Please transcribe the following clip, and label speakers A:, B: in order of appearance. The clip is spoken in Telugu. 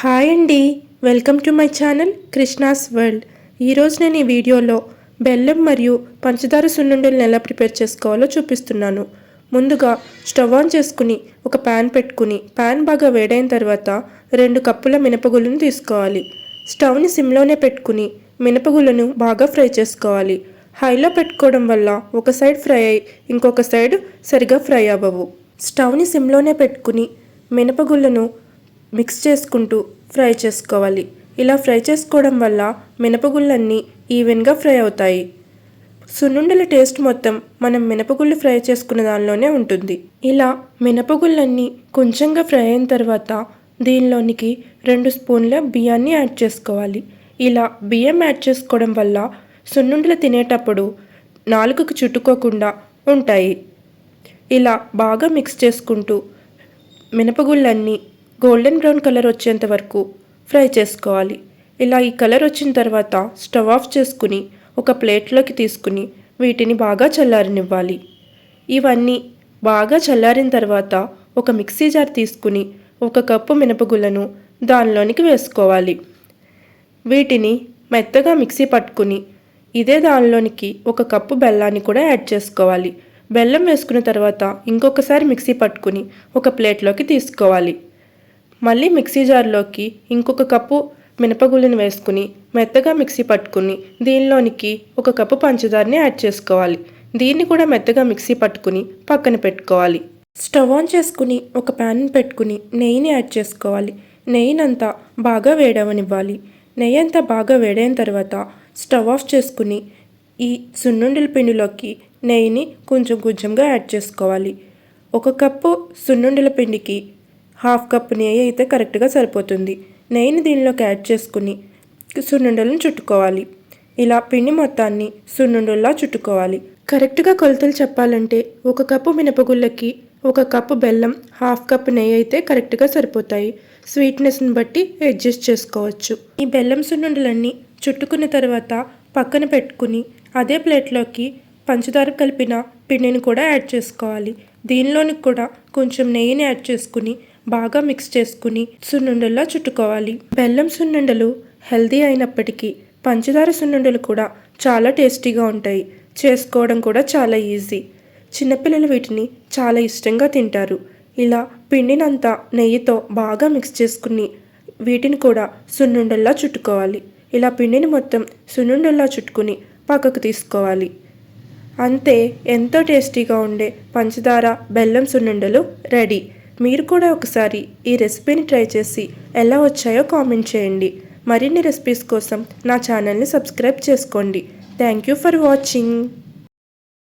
A: హాయ్ అండి, welcome to my channel Krishna's world. ఈరోజు నేను ఈ వీడియోలో బెల్లం మరియు పంచదార సున్నుండలను ఎలా ప్రిపేర్ చేసుకోవాలో చూపిస్తున్నాను. ముందుగా స్టవ్ ఆన్ చేసుకుని ఒక ప్యాన్ పెట్టుకుని ప్యాన్ బాగా వేడైన తర్వాత 2 కప్పుల మినపగుళ్ళను తీసుకోవాలి. స్టవ్ని సిమ్లోనే పెట్టుకుని మినపగుళ్ళను బాగా ఫ్రై చేసుకోవాలి. హైలో పెట్టుకోవడం వల్ల ఒక సైడ్ ఫ్రై అయి ఇంకొక సైడ్ సరిగా ఫ్రై అవ్వవు. స్టవ్ని సిమ్లోనే పెట్టుకుని మినపగుళ్ళను మిక్స్ చేసుకుంటూ ఫ్రై చేసుకోవాలి. ఇలా ఫ్రై చేసుకోవడం వల్ల మినపగుళ్ళన్నీ ఈవెన్గా ఫ్రై అవుతాయి. సున్నుండల టేస్ట్ మొత్తం మనం మినపగుళ్ళు ఫ్రై చేసుకున్న దానిలోనే ఉంటుంది. ఇలా మినపగుళ్ళన్నీ కొంచెంగా ఫ్రై అయిన తర్వాత దీనిలోనికి 2 స్పూన్ల బియ్యాన్ని యాడ్ చేసుకోవాలి. ఇలా బియ్యం యాడ్ చేసుకోవడం వల్ల సున్నుండలు తినేటప్పుడు నాలుకకు చుట్టుకోకుండా ఉంటాయి. ఇలా బాగా మిక్స్ చేసుకుంటూ మినపగుళ్ళన్నీ గోల్డెన్ బ్రౌన్ కలర్ వచ్చేంత వరకు ఫ్రై చేసుకోవాలి. ఇలా ఈ కలర్ వచ్చిన తర్వాత స్టవ్ ఆఫ్ చేసుకుని ఒక ప్లేట్లోకి తీసుకుని వీటిని బాగా చల్లారనివ్వాలి. ఇవన్నీ బాగా చల్లారిన తర్వాత ఒక మిక్సీ జార్ తీసుకుని 1 కప్పు మినపగుళ్ళను దానిలోనికి వేసుకోవాలి. వీటిని మెత్తగా మిక్సీ పట్టుకుని ఇదే దానిలోనికి 1 కప్పు బెల్లాన్ని కూడా యాడ్ చేసుకోవాలి. బెల్లం వేసుకున్న తర్వాత ఇంకొకసారి మిక్సీ పట్టుకుని ఒక ప్లేట్లోకి తీసుకోవాలి. మళ్ళీ మిక్సీ జార్లోకి ఇంకొక కప్పు మినపగుళ్ళను వేసుకుని మెత్తగా మిక్సీ పట్టుకుని దీనిలోనికి 1 కప్పు పంచదారని యాడ్ చేసుకోవాలి. దీన్ని కూడా మెత్తగా మిక్సీ పట్టుకుని పక్కన పెట్టుకోవాలి. స్టవ్ ఆన్ చేసుకుని ఒక ప్యాన్ పెట్టుకుని నెయ్యిని యాడ్ చేసుకోవాలి. నెయ్యినంతా బాగా వేడవనివ్వాలి. నెయ్యి అంతా బాగా వేడైన తర్వాత స్టవ్ ఆఫ్ చేసుకుని ఈ సున్నుండల పిండిలోకి నెయ్యిని కొంచెం కొంచెంగా యాడ్ చేసుకోవాలి. 1 కప్పు సున్నుండల పిండికి 1/2 కప్పు నెయ్యి అయితే కరెక్ట్గా సరిపోతుంది. నెయ్యిని దీనిలోకి యాడ్ చేసుకుని సున్నుండలను చుట్టుకోవాలి. ఇలా పిండి మొత్తాన్ని సున్నుండల్లా చుట్టుకోవాలి. కరెక్ట్గా కొలతలు చెప్పాలంటే 1 కప్పు మినపగుళ్ళకి 1 కప్పు బెల్లం, 1/2 కప్పు నెయ్యి అయితే కరెక్ట్గా సరిపోతాయి. స్వీట్నెస్ని బట్టి అడ్జస్ట్ చేసుకోవచ్చు. ఈ బెల్లం సున్నుండలన్నీ చుట్టుకున్న తర్వాత పక్కన పెట్టుకుని అదే ప్లేట్లోకి పంచదార కలిపిన పిండిని కూడా యాడ్ చేసుకోవాలి. దీనిలోనికి కూడా కొంచెం నెయ్యిని యాడ్ చేసుకుని బాగా మిక్స్ చేసుకుని సున్నుండల్లా చుట్టుకోవాలి. బెల్లం సున్నుండలు హెల్దీ అయినప్పటికీ పంచదార సున్నుండలు కూడా చాలా టేస్టీగా ఉంటాయి. చేసుకోవడం కూడా చాలా ఈజీ. చిన్నపిల్లలు వీటిని చాలా ఇష్టంగా తింటారు. ఇలా పిండినంతా నెయ్యితో బాగా మిక్స్ చేసుకుని వీటిని కూడా సున్నుండల్లా చుట్టుకోవాలి. ఇలా పిండిని మొత్తం సున్నుండల్లా చుట్టుకుని పక్కకు తీసుకోవాలి. అంతే, ఎంతో టేస్టీగా ఉండే పంచదార బెల్లం సున్నుండలు రెడీ. మీరు కూడా ఒకసారి ఈ రెసిపీని ట్రై చేసి ఎలా వచ్చాయో కామెంట్ చేయండి. మరిన్ని రెసిపీస్ కోసం నా ఛానల్ని సబ్స్క్రైబ్ చేసుకోండి. Thank you for watching.